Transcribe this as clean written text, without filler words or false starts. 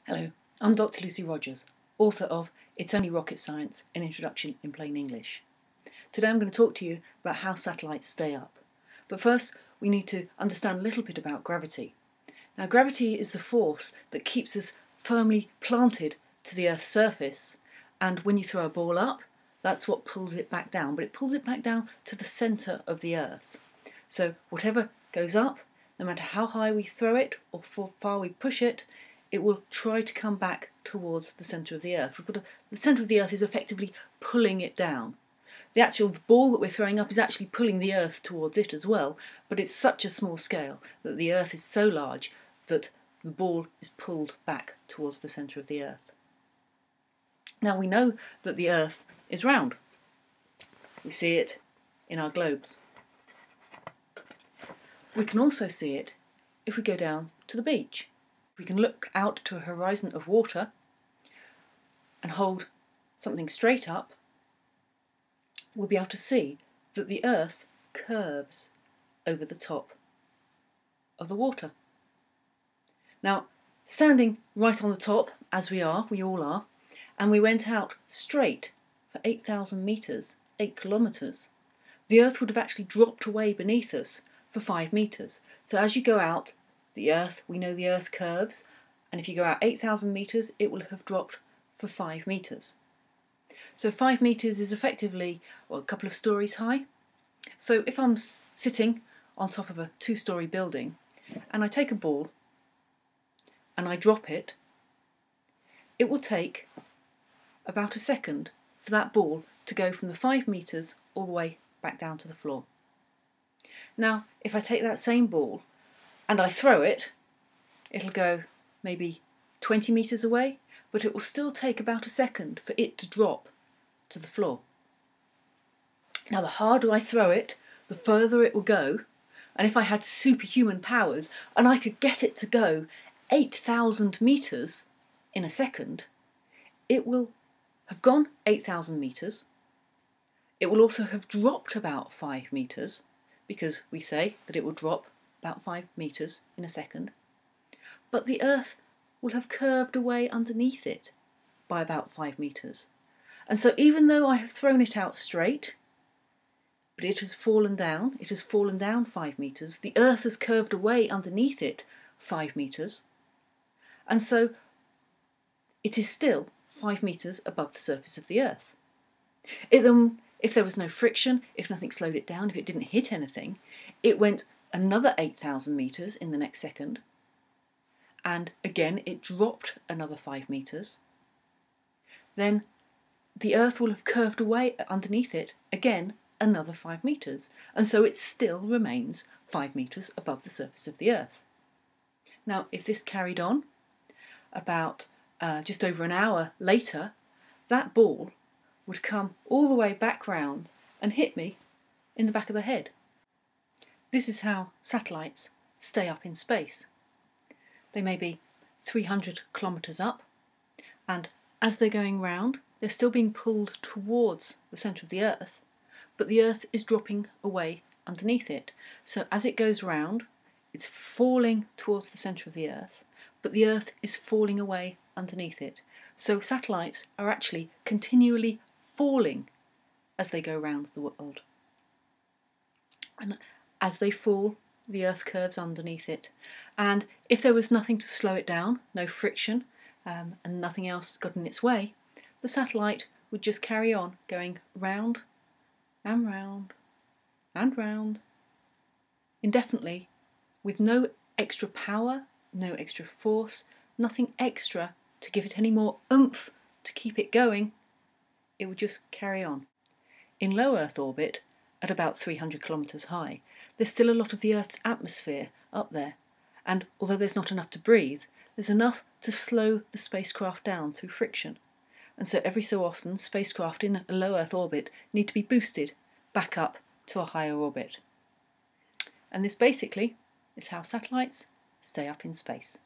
Hello, I'm Dr. Lucy Rogers, author of It's Only Rocket Science, an Introduction in Plain English. Today I'm going to talk to you about how satellites stay up. But first we need to understand a little bit about gravity. Now gravity is the force that keeps us firmly planted to the Earth's surface, and when you throw a ball up, that's what pulls it back down, but it pulls it back down to the centre of the Earth. So whatever goes up, no matter how high we throw it or how far we push it, it will try to come back towards the centre of the Earth. The centre of the Earth is effectively pulling it down. The ball that we're throwing up is actually pulling the Earth towards it as well, but it's such a small scale that the Earth is so large that the ball is pulled back towards the centre of the Earth. Now we know that the Earth is round. We see it in our globes. We can also see it if we go down to the beach. We can look out to a horizon of water and hold something straight up, we'll be able to see that the Earth curves over the top of the water. Now, standing right on the top, as we all are, and we went out straight for 8,000 metres, 8 kilometres, the Earth would have actually dropped away beneath us for 5 metres. So as you go out, we know the Earth curves, and if you go out 8,000 metres, it will have dropped for 5 metres. So 5 metres is effectively a couple of stories high. So if I'm sitting on top of a 2-storey building and I take a ball and I drop it, it will take about a second for that ball to go from the 5 metres all the way back down to the floor. Now, if I take that same ball and I throw it, it'll go maybe 20 metres away, but it will still take about a second for it to drop to the floor. Now, the harder I throw it, the further it will go, and if I had superhuman powers and I could get it to go 8,000 metres in a second, it will have gone 8,000 metres. It will also have dropped about 5 metres, because we say that it will drop about 5 metres in a second, but the Earth will have curved away underneath it by about 5 metres. And so even though I have thrown it out straight, but it has fallen down 5 metres, the Earth has curved away underneath it 5 metres, and so it is still 5 metres above the surface of the Earth. If there was no friction, if nothing slowed it down, if it didn't hit anything, it went another 8,000 metres in the next second, and again it dropped another 5 metres. Then the Earth will have curved away underneath it again another 5 metres, and so it still remains 5 metres above the surface of the Earth. Now, if this carried on, about just over an hour later, that ball would come all the way back round and hit me in the back of the head. This is how satellites stay up in space. They may be 300 kilometres up, and as they're going round, they're still being pulled towards the centre of the Earth, but the Earth is dropping away underneath it. So as it goes round, it's falling towards the centre of the Earth, but the Earth is falling away underneath it. So satellites are actually continually falling as they go round the world. And as they fall, the Earth curves underneath it. And if there was nothing to slow it down, no friction, and nothing else got in its way, the satellite would just carry on going round and round and round indefinitely, with no extra power, no extra force, nothing extra to give it any more oomph to keep it going. It would just carry on. In low Earth orbit, at about 300 kilometres high, there's still a lot of the Earth's atmosphere up there, and although there's not enough to breathe, there's enough to slow the spacecraft down through friction. And so every so often, spacecraft in a low Earth orbit need to be boosted back up to a higher orbit. And this basically is how satellites stay up in space.